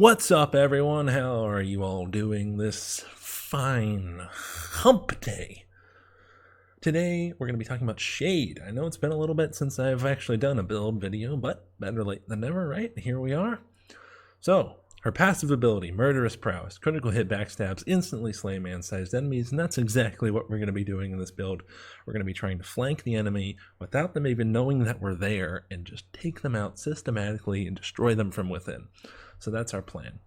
What's up, everyone? How are you all doing this fine hump day? Today, we're going to be talking about Shade. I know it's been a little bit since I've actually done a build video, but better late than never, right? Here we are. So, her passive ability, Murderous Prowess, critical hit backstabs, instantly slay man-sized enemies, and that's exactly what we're going to be doing in this build. We're going to be trying to flank the enemy without them even knowing that we're there, and just take them out systematically and destroy them from within. So that's our plan.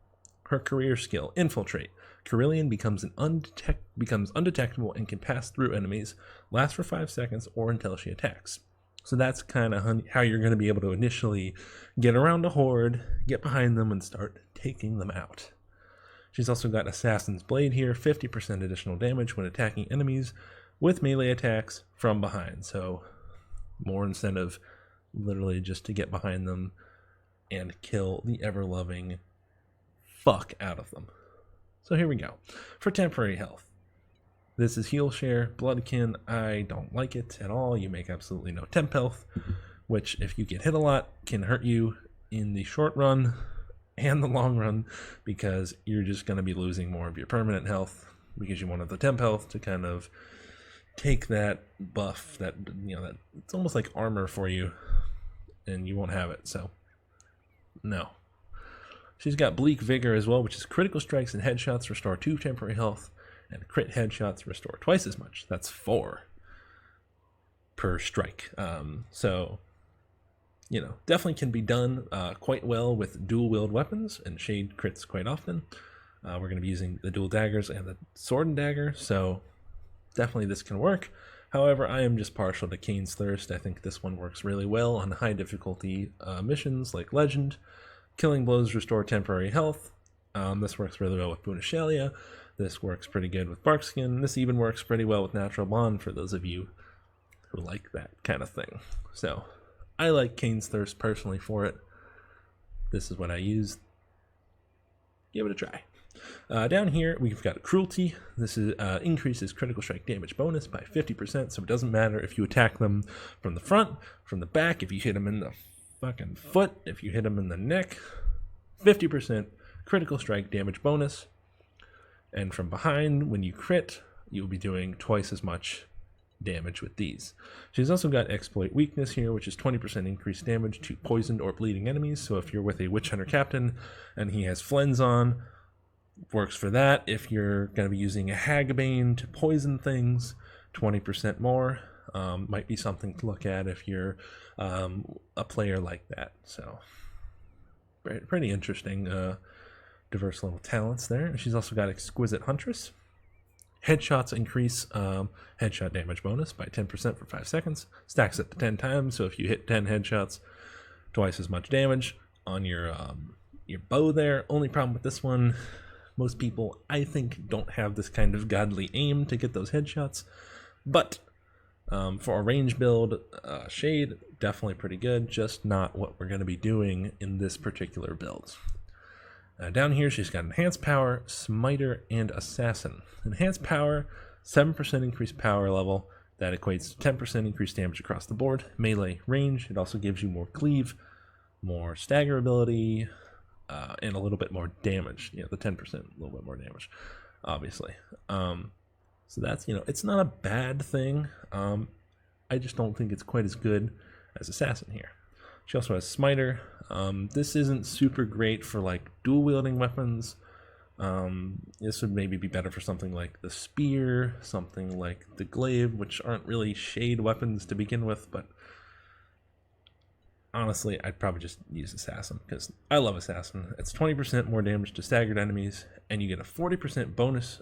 Her career skill, Infiltrate. Carillion becomes undetectable and can pass through enemies, last for 5 seconds or until she attacks. So that's kind of how you're going to be able to initially get around a horde, get behind them, and start taking them out. She's also got Assassin's Blade here, 50% additional damage when attacking enemies with melee attacks from behind. So more incentive literally just to get behind them and kill the ever-loving fuck out of them. So here we go. For temporary health, this is Heal Share, Bloodkin. I don't like it at all. You make absolutely no temp health, which if you get hit a lot can hurt you in the short run and the long run, because you're just going to be losing more of your permanent health because you wanted the temp health to kind of take that buff, that it's almost like armor for you, and you won't have it. So no. She's got Bleak Vigor as well, which is critical strikes and headshots restore 2 temporary health, and crit headshots restore twice as much. That's 4 per strike. So, definitely can be done quite well with dual wield weapons, and Shade crits quite often. We're going to be using the dual daggers and the sword and dagger, so definitely this can work. However, I am just partial to Kane's Thirst. I think this one works really well on high difficulty missions like Legend. Killing blows restore temporary health. This works really well with Bunashalia. This works pretty good with Barkskin. This even works pretty well with Natural Bond for those of you who like that kind of thing. So, I like Kane's Thirst personally for it. This is what I use. Give it a try. Down here, we've got Cruelty. This is increases critical strike damage bonus by 50%, so it doesn't matter if you attack them from the front, from the back, if you hit them in the fucking foot, if you hit them in the neck. 50% critical strike damage bonus. And from behind, when you crit, you'll be doing twice as much damage with these. She's also got Exploit Weakness here, which is 20% increased damage to poisoned or bleeding enemies. So if you're with a Witch Hunter Captain and he has Flens on, works for that. If you're going to be using a Hagbane to poison things, 20% more. Might be something to look at if you're a player like that. So pretty interesting, diverse little talents there. She's also got Exquisite Huntress. Headshots increase headshot damage bonus by 10% for 5 seconds. Stacks it to 10 times, so if you hit 10 headshots, twice as much damage on your bow there. Only problem with this one, most people, I think, don't have this kind of godly aim to get those headshots. But for a range build, Shade, definitely pretty good, just not what we're going to be doing in this particular build. Down here, she's got Enhanced Power, Smiter, and Assassin. Enhanced Power, 7% increased power level. That equates to 10% increased damage across the board. Melee range, it also gives you more cleave, more stagger ability, and a little bit more damage. The 10%, a little bit more damage, obviously. So that's, it's not a bad thing. I just don't think it's quite as good as Assassin here. She also has Smiter. This isn't super great for like dual wielding weapons. This would maybe be better for something like the Spear, something like the Glaive, which aren't really Shade weapons to begin with, but honestly, I'd probably just use Assassin, because I love Assassin. It's 20% more damage to staggered enemies, and you get a 40% bonus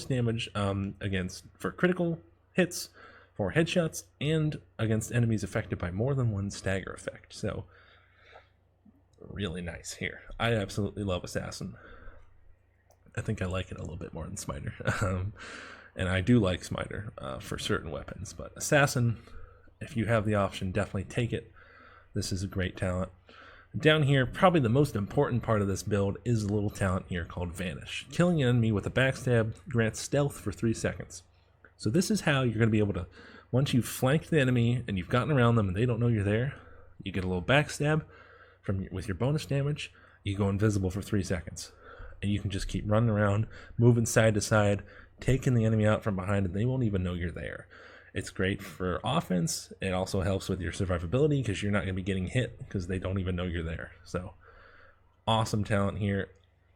damage for critical hits, for headshots, and against enemies affected by more than one stagger effect. So, really nice here. I absolutely love Assassin. I think I like it a little bit more than Smiter. And I do like Smiter for certain weapons, but Assassin, if you have the option, definitely take it. This is a great talent. Down here, probably the most important part of this build is a little talent here called Vanish. Killing an enemy with a backstab grants stealth for 3 seconds. So this is how you're going to be able to, once you've flanked the enemy and you've gotten around them and they don't know you're there, you get a little backstab with your bonus damage. you go invisible for 3 seconds. And you can just keep running around, moving side to side, taking the enemy out from behind, and they won't even know you're there. It's great for offense. It also helps with your survivability because you're not going to be getting hit because they don't even know you're there. So, awesome talent here.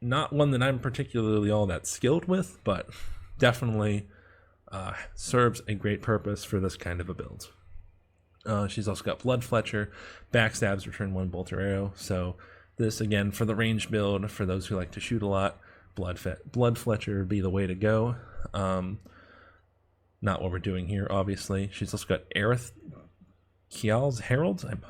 Not one that I'm particularly all that skilled with, but definitely serves a great purpose for this kind of a build. She's also got Blood Fletcher, backstabs, return 1 bolt or arrow. So this, again, for the range build, for those who like to shoot a lot, Blood Fletcher would be the way to go. Not what we're doing here, obviously. She's also got Aerith Kial's Heralds. I'm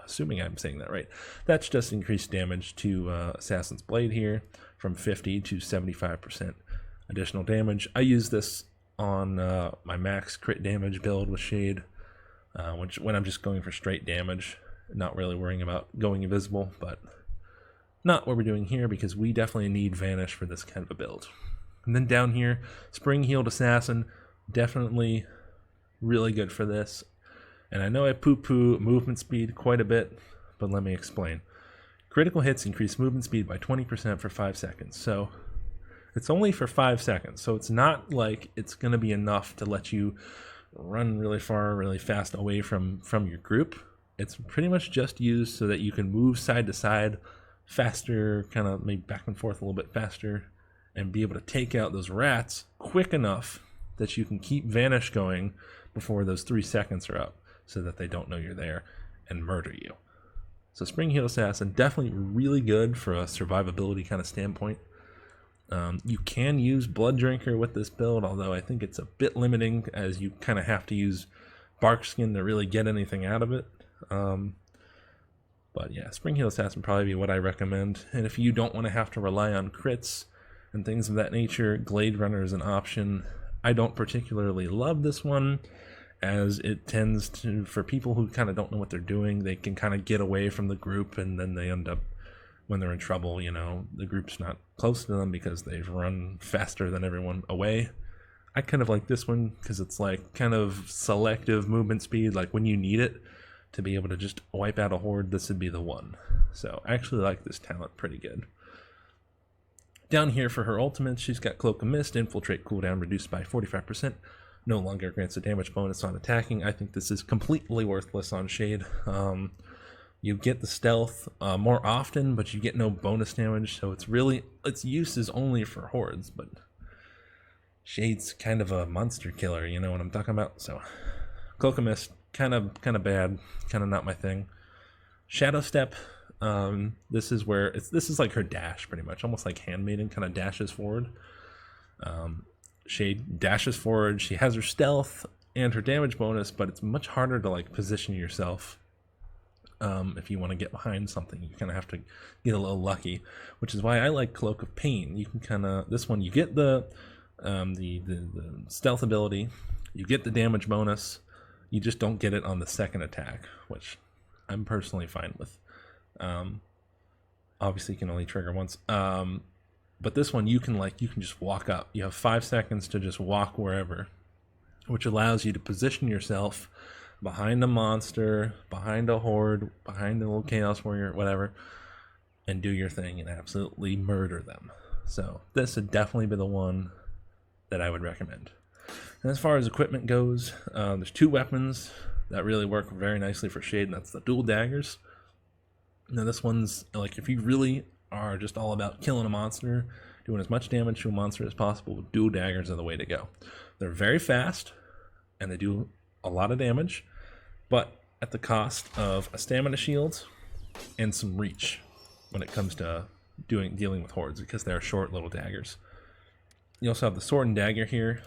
assuming I'm saying that right. That's just increased damage to Assassin's Blade here from 50 to 75% additional damage. I use this on my max crit damage build with Shade, when I'm just going for straight damage, not really worrying about going invisible, but not what we're doing here because we definitely need Vanish for this kind of a build. And then down here, Spring Healed Assassin, definitely really good for this. And I know I poo-poo movement speed quite a bit, but let me explain. Critical hits increase movement speed by 20% for 5 seconds. So it's only for 5 seconds. So it's not like it's going to be enough to let you run really far, really fast away from your group. It's pretty much just used so that you can move side to side faster, kind of maybe back and forth a little bit faster, and be able to take out those rats quick enough that you can keep Vanish going before those 3 seconds are up so that they don't know you're there and murder you. So Spring Heal Assassin, definitely really good for a survivability kind of standpoint. You can use Blood Drinker with this build, although I think it's a bit limiting as you kind of have to use Bark Skin to really get anything out of it. But yeah, Spring Heal Assassin probably be what I recommend. And if you don't want to have to rely on crits and things of that nature, Glade Runner is an option. I don't particularly love this one, as it tends to, for people who kind of don't know what they're doing, they can kind of get away from the group, and then they end up, when they're in trouble, you know, the group's not close to them because they've run faster than everyone away. I kind of like this one because it's like kind of selective movement speed, like when you need it to be able to just wipe out a horde, this would be the one. So I actually like this talent pretty good. Down here for her ultimate, she's got Cloak of Mist, Infiltrate cooldown reduced by 45%. No longer grants a damage bonus on attacking. I think this is completely worthless on Shade. You get the stealth more often, but you get no bonus damage, so its use is only for hordes, but Shade's kind of a monster killer, you know what I'm talking about? So Cloak of Mist, kind of bad, kind of not my thing. Shadow Step, this is where this is like her dash pretty much, almost like Handmaiden kind of dashes forward. Shade dashes forward, she has her stealth and her damage bonus, but it's much harder to like position yourself. If you want to get behind something, you kind of have to get a little lucky, which is why I like Cloak of Pain. You can kind of, this one you get the stealth ability, you get the damage bonus, you just don't get it on the second attack, which I'm personally fine with. Obviously you can only trigger once, but this one you can just walk up. You have 5 seconds to just walk wherever, which allows you to position yourself behind a monster, behind a horde, behind a little chaos warrior, whatever, and do your thing and absolutely murder them. So this would definitely be the one that I would recommend. And as far as equipment goes, there's 2 weapons that really work very nicely for Shade, and that's the dual daggers. Now this one's like, if you really are just all about killing a monster, doing as much damage to a monster as possible, dual daggers are the way to go. They're very fast and they do a lot of damage, but at the cost of a stamina shield and some reach when it comes to dealing with hordes, because they're short little daggers. You also have the sword and dagger here,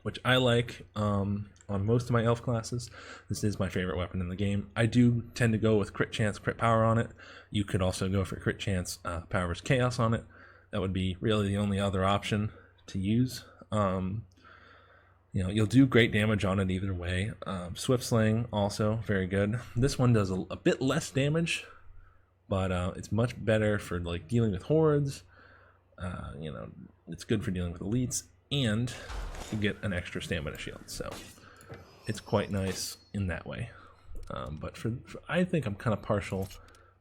which I like on most of my elf classes. This is my favorite weapon in the game. I do tend to go with crit chance, crit power on it. You could also go for crit chance, power versus chaos on it. That would be really the only other option to use. You know, you'll do great damage on it either way. Swift Slaying, also very good. This one does a bit less damage, but it's much better for like dealing with hordes. You know, it's good for dealing with elites, and you get an extra stamina shield. So it's quite nice in that way. But I think I'm kind of partial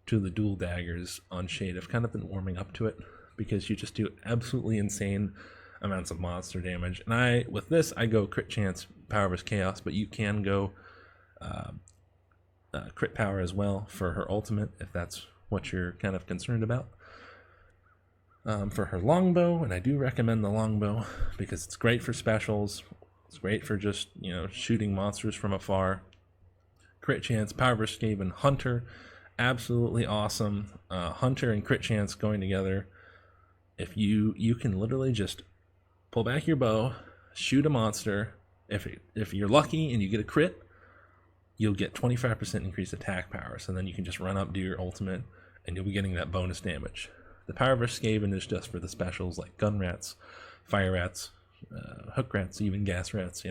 to the dual daggers on Shade. I've kind of been warming up to it because you just do absolutely insane amounts of monster damage. And with this, I go crit chance, power versus chaos, but you can go crit power as well for her ultimate if that's what you're kind of concerned about. For her longbow, and I do recommend the longbow because it's great for specials. It's great for just, shooting monsters from afar. Crit chance, power versus Skaven, hunter, absolutely awesome. Hunter and crit chance going together. If you can literally just pull back your bow, shoot a monster. If you're lucky and you get a crit, you'll get 25% increased attack power. So then you can just run up, do your ultimate, and you'll be getting that bonus damage. The power versus Skaven is just for the specials like gun rats, fire rats, hook rats, even gas rats,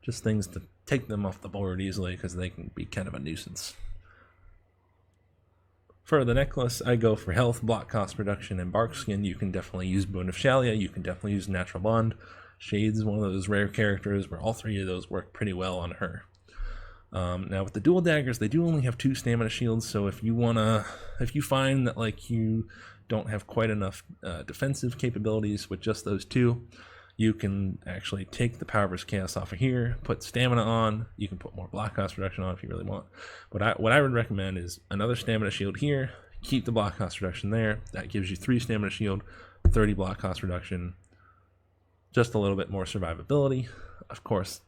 just things to take them off the board easily because they can be kind of a nuisance. For the necklace, I go for health, block cost reduction, and bark skin. You can definitely use Boon of Shalia, you can definitely use Natural Bond. Shades is one of those rare characters where all three of those work pretty well on her. Now with the dual daggers, they do only have 2 stamina shields, so if you find that you don't have quite enough defensive capabilities with just those 2, you can actually take the power versus chaos off of here, put stamina on. You can put more block cost reduction on if you really want. But what I would recommend is another stamina shield here, keep the block cost reduction there. That gives you 3 stamina shield, 30 block cost reduction, just a little bit more survivability. Of course,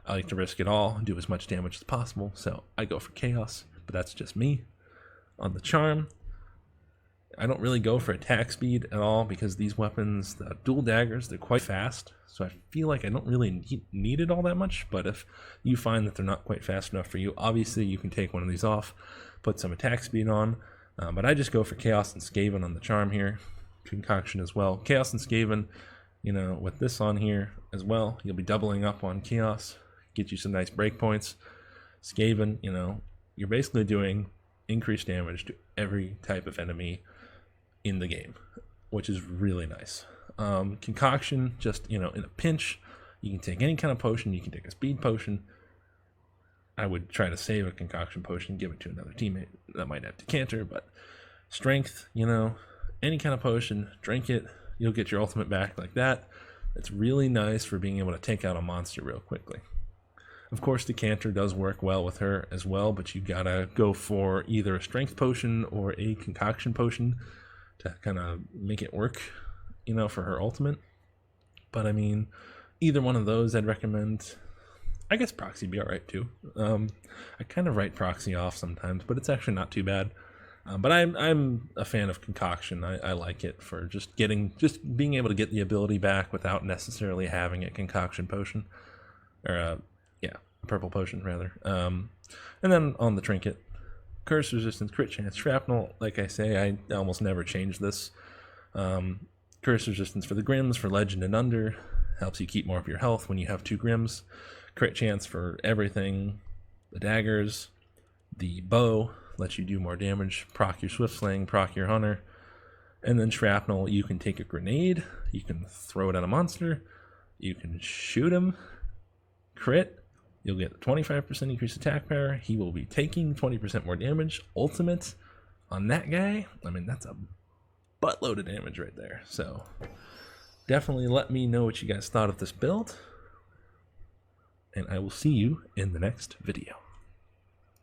I like to risk it all, do as much damage as possible, so I go for chaos, but that's just me. On the charm, I don't really go for attack speed at all because these weapons, the dual daggers, they're quite fast, so I feel like I don't really need it all that much. But if you find that they're not quite fast enough for you, obviously you can take one of these off, put some attack speed on, but I just go for Chaos and Skaven on the charm here, Concoction as well. Chaos and Skaven, with this on here as well, you'll be doubling up on Chaos, get you some nice breakpoints. Skaven, you're basically doing increased damage to every type of enemy in the game, which is really nice. Concoction, just in a pinch, you can take any kind of potion. You can take a speed potion. I would try to save a concoction potion, give it to another teammate that might have decanter, but strength, any kind of potion, drink it, you'll get your ultimate back like that. It's really nice for being able to take out a monster real quickly. Of course, decanter does work well with her as well, but you gotta go for either a strength potion or a concoction potion to kind of make it work, for her ultimate. But I mean, either one of those I'd recommend. I guess proxy would be alright too. I kind of write proxy off sometimes, but it's actually not too bad. But I'm a fan of concoction. I like it for just being able to get the ability back without necessarily having a concoction potion, or a purple potion rather. And then on the trinket, curse resistance, crit chance, shrapnel. Like I say, I almost never change this. Curse resistance for the Grims, for legend and under, helps you keep more of your health when you have 2 Grims. Crit chance for everything, the daggers, the bow lets you do more damage, proc your swift slaying, proc your hunter, and then shrapnel, you can take a grenade, you can throw it at a monster, you can shoot him, crit, you'll get 25% increased attack power, he will be taking 20% more damage, ultimate on that guy. I mean, that's a buttload of damage right there. So definitely let me know what you guys thought of this build, and I will see you in the next video.